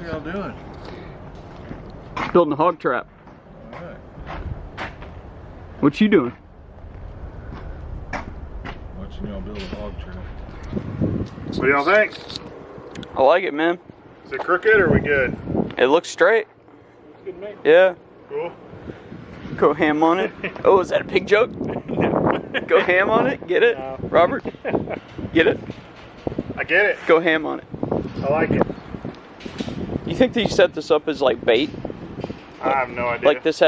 are y'all doing? Building a hog trap. Alright. What you doing? Watching y'all build a hog trap. What do y'all think? I like it, man. Is it crooked or are we good? It looks straight. Looks good to me. Yeah. Cool. Go ham on it. Oh, is that a pig joke? Go ham on it. Get it, No. Robert? Get it? I get it. Go ham on it. I like it. You think that you set this up as like bait? I have no idea. Like this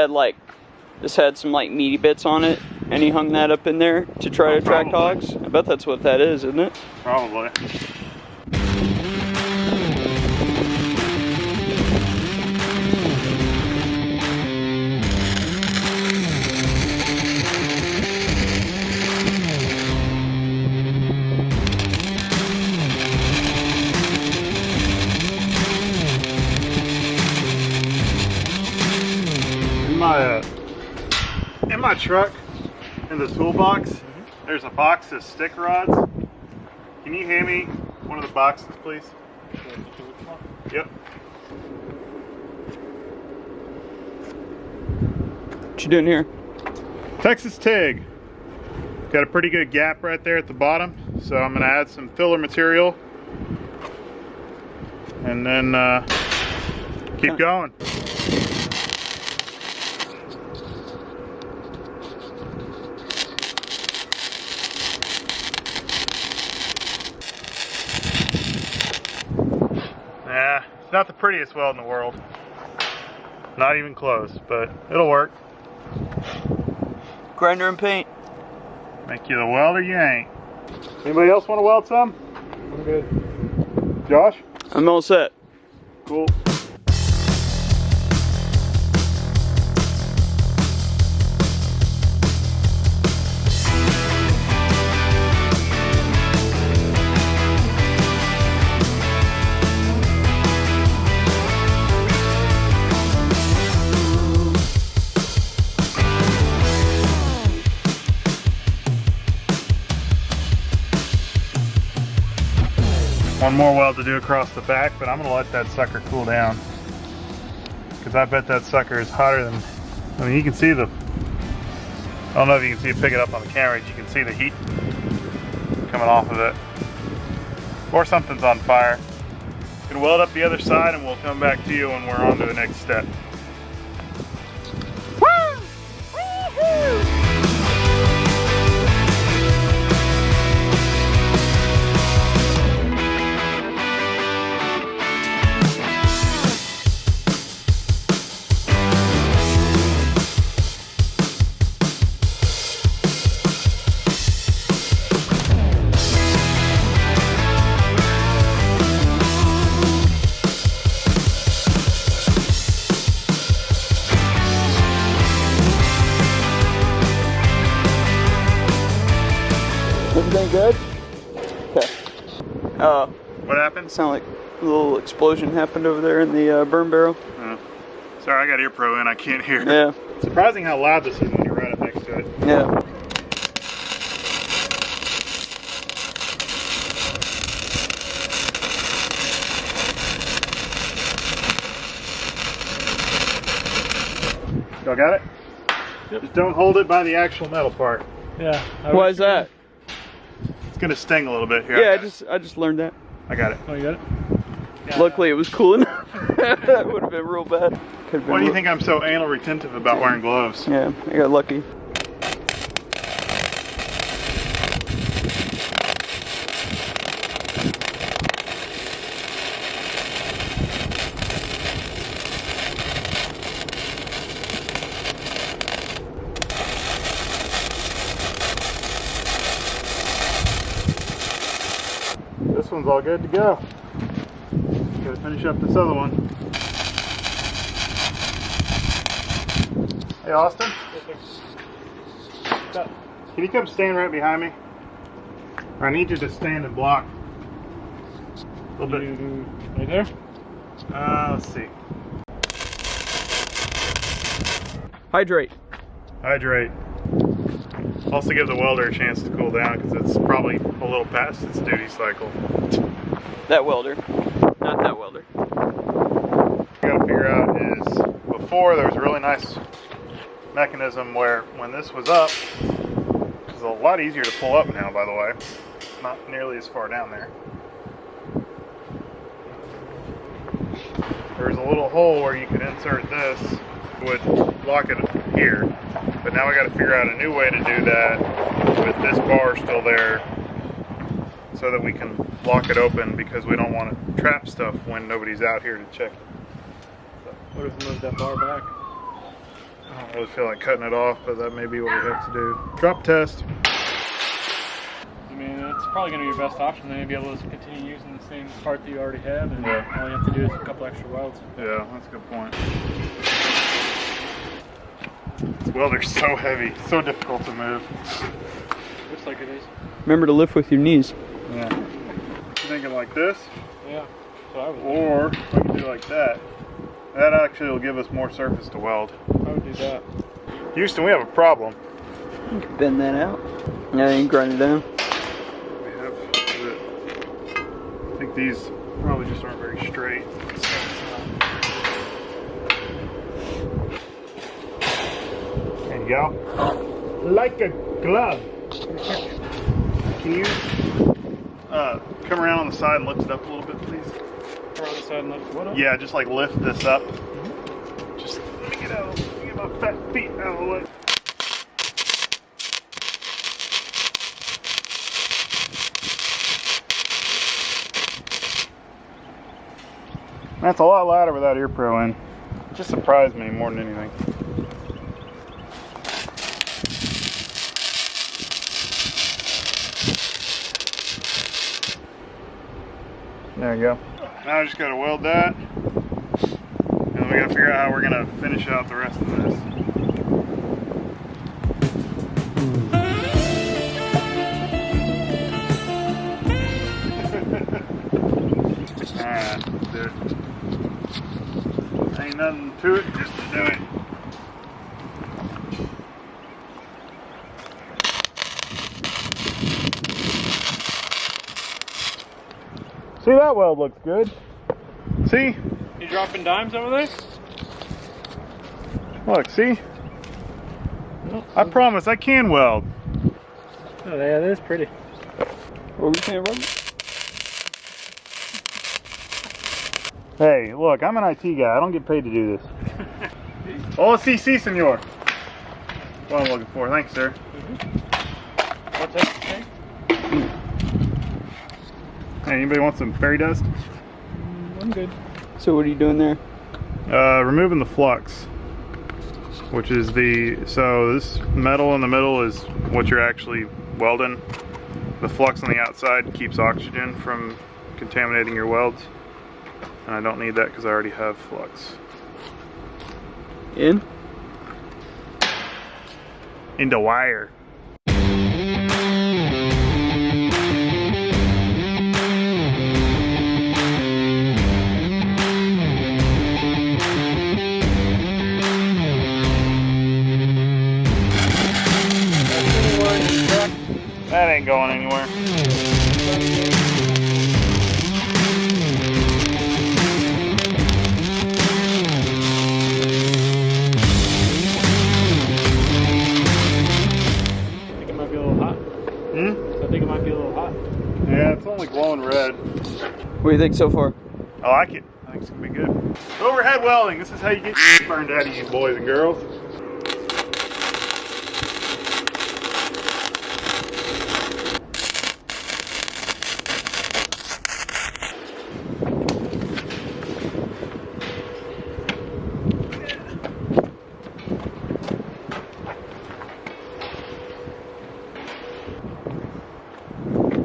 had some like meaty bits on it, and he hung that up in there to try to attract Probably. hogs. I bet that's what that is, isn't it? Probably. In my truck, in the toolbox, there's a box of stick rods. Can you hand me one of the boxes, please? Yep. What you doing here? Texas TIG. Got a pretty good gap right there at the bottom, so I'm gonna add some filler material and then keep going. Yeah, it's not the prettiest weld in the world. Not even close, but it'll work. Grinder and paint. Make you the welder you ain't. Anybody else want to weld some? I'm good. Josh? I'm all set. Cool. One more weld to do across the back, but I'm gonna let that sucker cool down. Because I bet that sucker is hotter than, I mean, you can see the, I don't know if you can see it pick it up on the camera, you can see the heat coming off of it. Or something's on fire. Gonna weld up the other side and we'll come back to you when we're on to the next step. Woo! Woo-hoo! Everything good? Okay. What happened? Sound like a little explosion happened over there in the burn barrel. Sorry, I got ear pro in, I can't hear. Yeah. Surprising how loud this is when you're right up next to it. Yeah. Y'all got it? Yep. Just don't hold it by the actual metal part. Yeah. Why is that? It's gonna sting a little bit here. Yeah, I just learned that. I got it. Oh, you got it? Yeah. Luckily, it was cool enough. That would have been real bad. Why do you think I'm so anal retentive about wearing gloves? Yeah, I got lucky. This one's all good to go. Gotta finish up this other one. Hey Austin, can you come stand right behind me? I need you to stand and block. A little bit. Right there? Let's see. Hydrate. Hydrate. Also give the welder a chance to cool down because it's probably a little past its duty cycle. That welder. Not that welder. before, there was a really nice mechanism where when this was up, it's a lot easier to pull up now, by the way. Not nearly as far down there. There's a little hole where you could insert this, would lock it here. But now we got to figure out a new way to do that with this bar still there, so that we can lock it open, because we don't want to trap stuff when nobody's out here to check it. What if we move that bar back? I don't really feel like cutting it off, but that may be what we have to do. Drop test. I mean, it's probably going to be your best option. Then you'll be able to continue using the same part that you already have, and Yeah. all you have to do is a couple extra welds. Yeah, that's a good point. This welder's so heavy, so difficult to move. Looks like it is. Remember to lift with your knees. Yeah. Thinking like this, Yeah. So I would, or I can do like that. That actually will give us more surface to weld. I would do that. Houston, we have a problem. You can bend that out. Yeah, you can grind it down. We have I think these probably just aren't very straight. There you go. Like a glove. Can you come around on the side and lift it up a little bit, please? Or on the side and lift what up? Yeah, just like lift this up. Just let me get out. Let me get my fat feet out of the way. That's a lot louder without ear pro in. It just surprised me more than anything. There you go. Now I just gotta weld that. And then we gotta figure out how we're gonna finish out the rest of this. Alright, dude. Ain't nothing to it, just to do it. See, that weld looks good. See? You dropping dimes over there? Look, see? I promise I can weld. Oh yeah, that is pretty. What were you saying, Robert? Hey, look, I'm an IT guy. I don't get paid to do this. Oh, si, senor. What I'm looking for. Thanks, sir. What's that thing? Hey, anybody want some fairy dust? I'm good. So what are you doing there? Removing the flux, which is so this metal in the middle is what you're actually welding. The flux on the outside keeps oxygen from contaminating your welds. And I don't need that because I already have flux. In? Into wire. That ain't going anywhere. I think it might be a little hot. Yeah, it's only glowing red. What do you think so far? I like it. I think it's gonna be good. Overhead welding. This is how you get burned out of you boys and girls.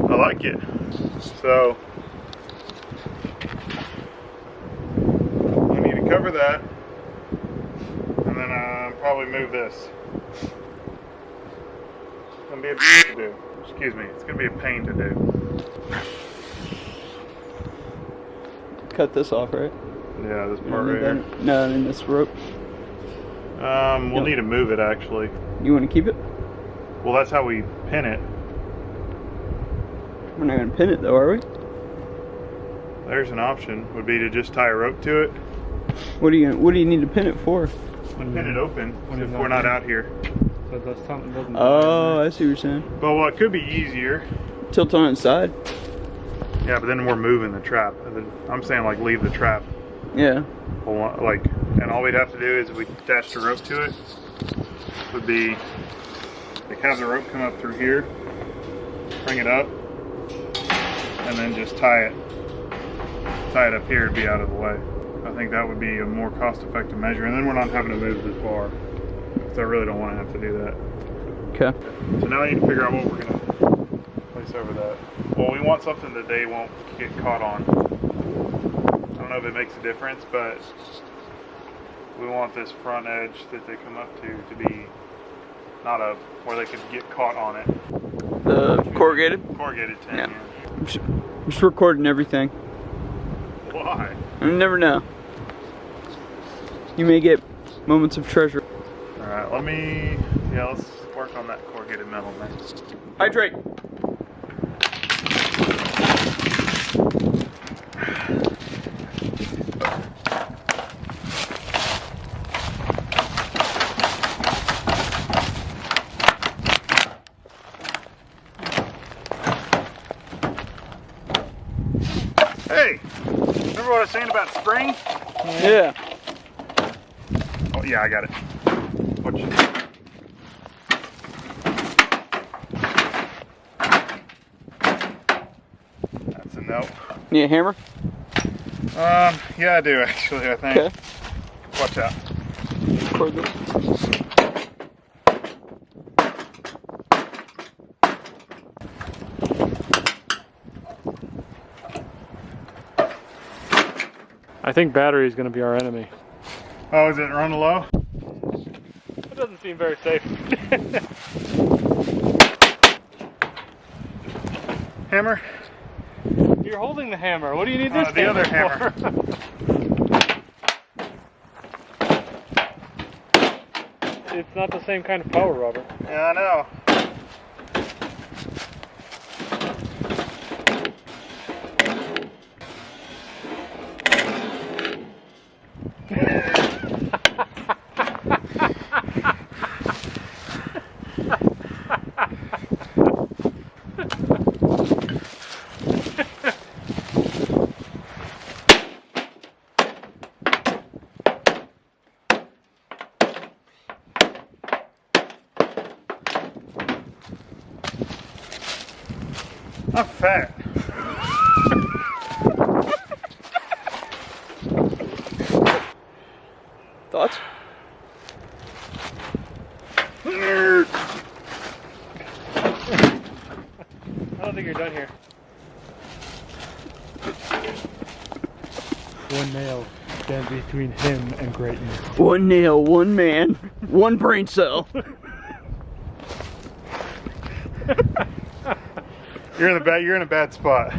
I like it. So I need to cover that, and then probably move this. It's gonna be a pain to do. Excuse me. It's gonna be a pain to do. Cut this off, right? Yeah, this part right here. No, I mean this rope. We'll need to move it actually. You want to keep it? Well, that's how we pin it. We're not going to pin it though, are we? There's an option. Would be to just tie a rope to it. What do you need to pin it for? Pin it open if we're not out here. So that's something doesn't. Oh, I see what you're saying. But what could be easier. Tilt on its side. Yeah, but then we're moving the trap. And then I'm saying like leave the trap. Yeah. Like, and all we'd have to do is if we attach the rope to it, would be like have the rope come up through here, bring it up, and then just tie it up here to be out of the way. I think that would be a more cost-effective measure, and then we're not having to move this bar. So I really don't want to have to do that. Okay. So now we need to figure out what we're gonna place over that. Well, we want something that they won't get caught on. I don't know if it makes a difference, but we want this front edge that they come up to be not a where they could get caught on it. The corrugated? Corrugated tin. Yeah. I'm just recording everything. Why? You never know. You may get moments of treasure. Alright, let's work on that corrugated metal next. Hydrate. Hey! Remember what I was saying about spring? Yeah. Oh yeah, I got it. Watch it. That's a nope. Need a hammer? Yeah I do actually, I think. Okay. Watch out. Record this. I think battery is going to be our enemy. Oh, is it running low? It doesn't seem very safe. Hammer? You're holding the hammer. What do you need this The other hammer hammer. for? It's not the same kind of power, Robert. Yeah, I know. I'm fat. Thoughts? Nerd. I don't think you're done here. One nail stands between him and greatness. One nail, one man, one brain cell. You're in a bad spot.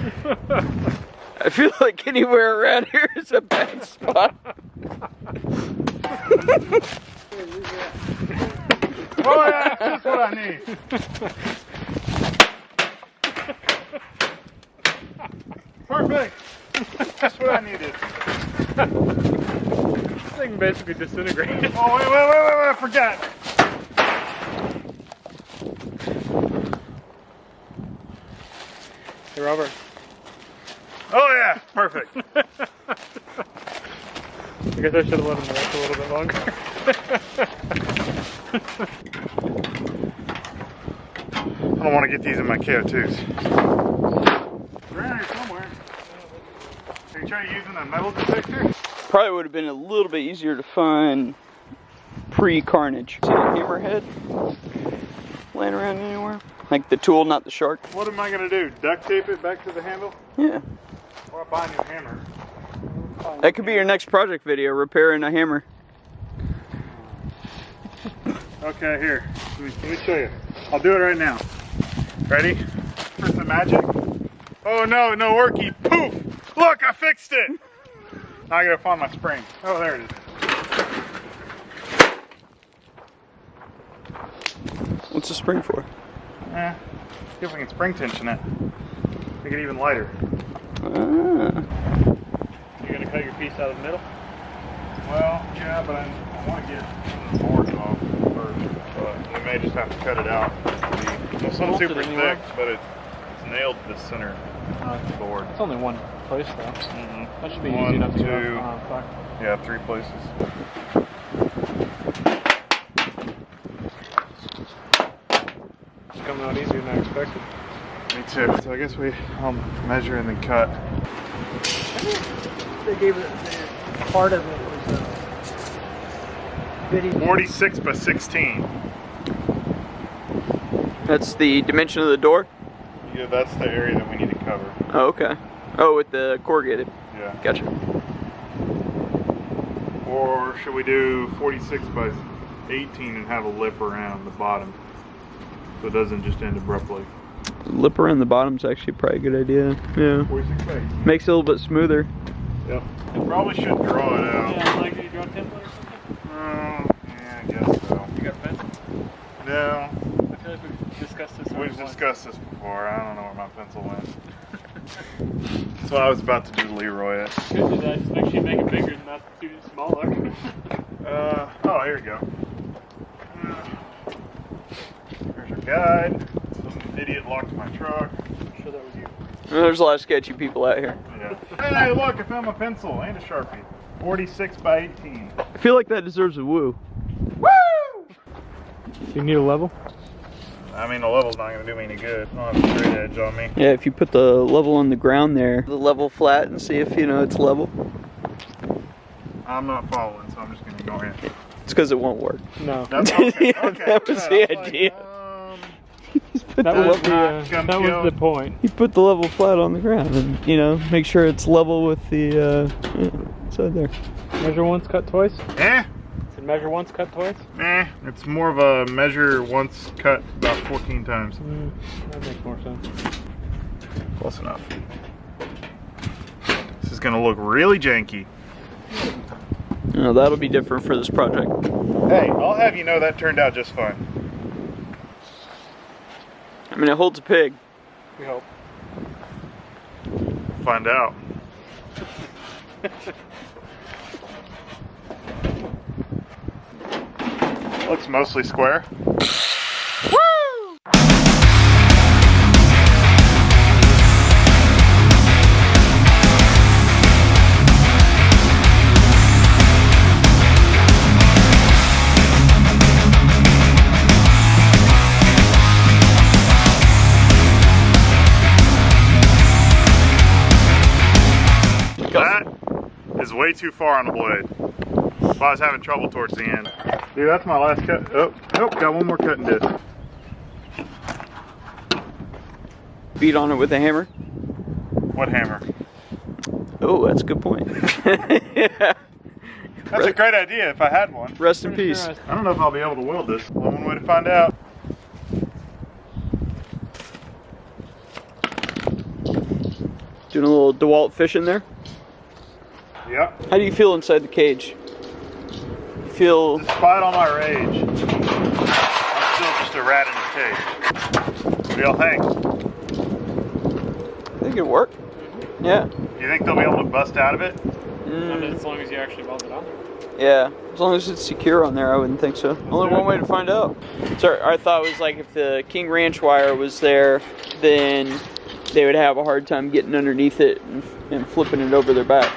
I feel like anywhere around here is a bad spot. Oh yeah, that's what I need. Perfect. That's what I needed. This thing basically disintegrated. Oh wait, I forgot. Hey, Robert. Oh yeah, perfect. I guess I should have let him rest a little bit longer. I don't want to get these in my KO2s. They're around here somewhere. Are you trying using a metal detector? Probably would have been a little bit easier to find pre-carnage. See the hammerhead laying around anywhere? Like the tool, not the shark? What am I going to do? Duct tape it back to the handle? Yeah. Or I'll buy a new hammer. That could be your next project video, repairing a hammer. Okay, here. Let me show you. I'll do it right now. Ready? For some magic. Oh no, no worky. Poof! Look, I fixed it! Now I gotta find my spring. Oh, there it is. What's the spring for? See if we can spring tension it. Make it even lighter. Ah. You're going to cut your piece out of the middle? Well, yeah, but I want to get the boards off first. But we may just have to cut it out. It's not super thick, but it's nailed to the center board. It's only one place though. That should be One, easy enough to two, do. yeah, 3 places. It's coming out easier than I expected. Me too. So I guess I'll measure and then cut. They gave it part of it was video. 46 by 16. That's the dimension of the door? Yeah, that's the area that we need to cover. Oh, okay. Oh, with the corrugated. Yeah. Gotcha. Or should we do 46 by 18 and have a lip around the bottom so it doesn't just end abruptly? Lip around the bottom's actually probably a good idea. Yeah. 46 by 18. Makes it a little bit smoother. Yep. I probably should draw it out. Yeah, like you draw a template or something? Yeah, I guess so. You got a pencil? No. I feel like we've discussed this. We've discussed this before. I don't know where my pencil went. That's what I was about to do to Leroy it. Could do that. Just make sure you make it bigger and not too smaller. Oh, here we go. There's our guide. Some idiot locked my truck. I'm sure that was you. There's a lot of sketchy people out here. Yeah. Hey, look, I found my pencil and a Sharpie. 46 by 18. I feel like that deserves a woo. Woo! You need a level? I mean, the level's not going to do me any good. I don't have a straight edge on me. Yeah, if you put the level on the ground there, the level flat, and see if, you know, it's level. I'm not following, so I'm just going to go in. It's because it won't work. No. That's okay. Yeah, Okay. that was the idea. That was the point. You put the level flat on the ground and, you know, make sure it's level with the side there. Measure once, cut twice? Eh? Is it measure once, cut twice? Eh. It's more of a measure once, cut about 14 times. That makes more sense. Close enough. This is going to look really janky. No, that'll be different for this project. Hey, I'll have you know that turned out just fine. I mean, it holds a pig. We hope. Find out. Looks mostly square. That is way too far on the blade. If I was having trouble towards the end. Dude, that's my last cut. Oh, nope, got one more cutting disc. Beat on it with a hammer. What hammer? Oh, that's a good point. Yeah. That's a great idea if I had one. Rest in peace. I don't know if I'll be able to weld this. One way to find out. Doing a little DeWalt fish in there. Yep. How do you feel inside the cage? You feel... Despite all my rage, I'm still just a rat in the cage. What do y'all think? I think it'll work. Yeah. Do you think they'll be able to bust out of it? I mean, as long as you actually weld it on there. Yeah, as long as it's secure on there, I wouldn't think so. Only one way to find out. So our thought was like if the King Ranch wire was there, then they would have a hard time getting underneath it and flipping it over their back.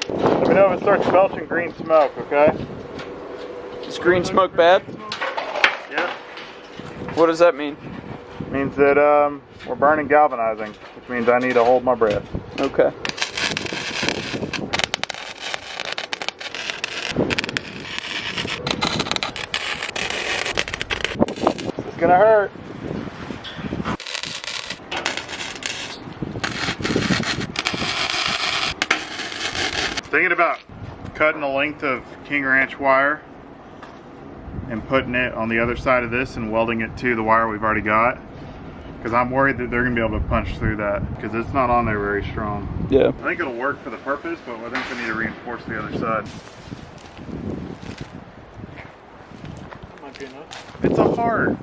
Let me know if it starts belching green smoke, okay? Is green smoke bad? Yeah. What does that mean? Means that we're burning galvanizing, which means I need to hold my breath. Okay. It's gonna hurt. Thinking about cutting a length of King Ranch wire and putting it on the other side of this and welding it to the wire we've already got, because I'm worried that they're going to be able to punch through that because it's not on there very strong. Yeah. I think it'll work for the purpose, but I think we need to reinforce the other side. Might be enough. It's a heart.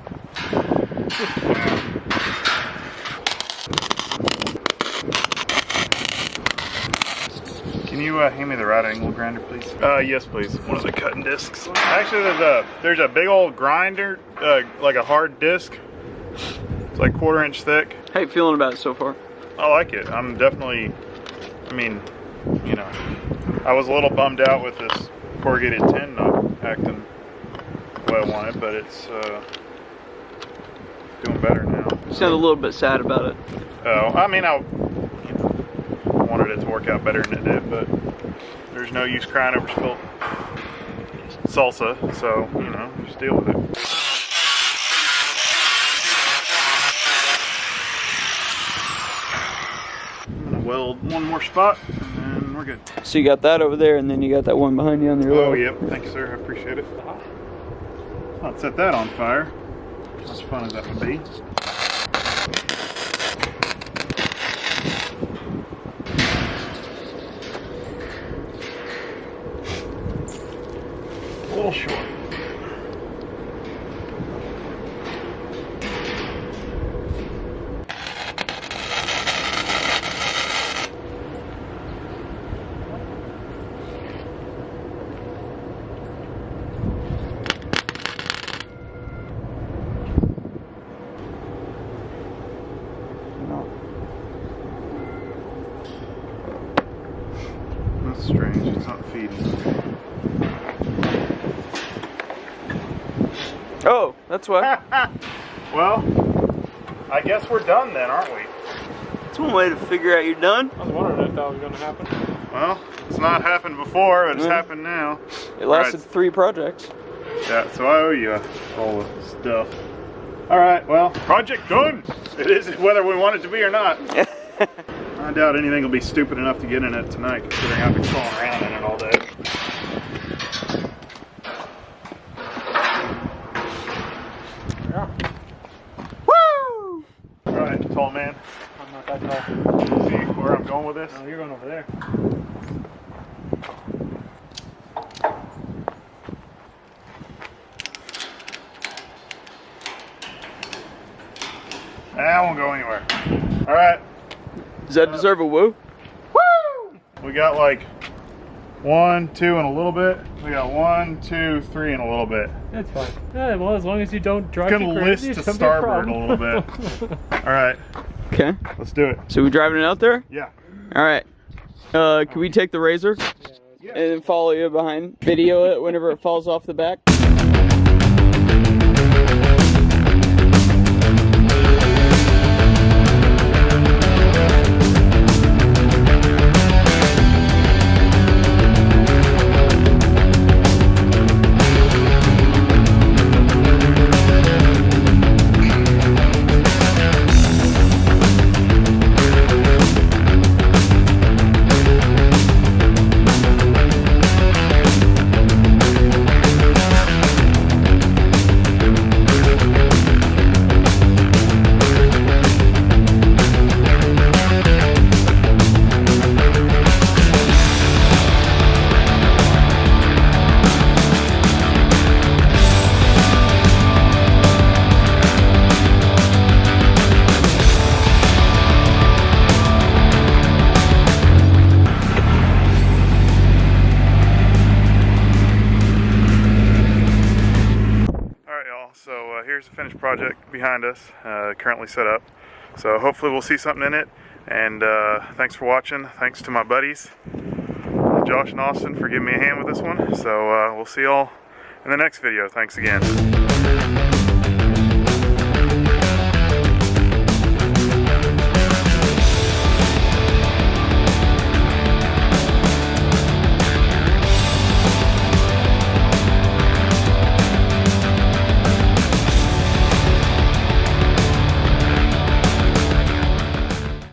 you hand me the right angle grinder, please? Yes, please. One of the cutting discs. Actually, there's a big old grinder, like a hard disc. It's like 1/4 inch thick. How you feeling about it so far? I like it. I'm definitely, I mean, you know, I was a little bummed out with this corrugated tin not acting the way I wanted, but it's doing better now. You sound a little bit sad about it. Oh, I mean, I wanted it to work out better than it did, but there's no use crying over spilled salsa, so, you know, just deal with it. I'm gonna weld one more spot, and then we're good. So you got that over there, and then you got that one behind you on your Oh, left. yep. Thank you, sir. I appreciate it. I'll set that on fire. As fun as that would be. A little short. That's strange. It's not feeding. Oh, that's why. Well, I guess we're done then, aren't we? That's one way to figure out you're done. I was wondering if that was going to happen. Well, it's not happened before, but it's Yeah. happened now. It lasted Right. 3 projects. Yeah, so I owe you all the stuff. All right, well, project done. It is whether we want it to be or not. I doubt anything will be stupid enough to get in it tonight, considering I've been crawling around in it all day. Yeah. Woo! All right, tall man. I'm not that tall. See where I'm going with this? Oh, you're going over there. I won't go anywhere. All right, Does that deserve a woo? we got like 1, 2, and a little bit. We got 1, 2, 3, and a little bit. That's fine. Yeah, well, as long as you don't drive Gonna me crazy, list it's to gonna be a starboard a problem. little bit. All right, Okay. let's do it. So we driving it out there? Yeah. All right. Can we take the razor and then follow you behind? Video it whenever it falls off the back? So here's the finished project behind us, currently set up. So hopefully we'll see something in it. And thanks for watching. Thanks to my buddies, Josh and Austin, for giving me a hand with this one. So we'll see y'all in the next video. Thanks again.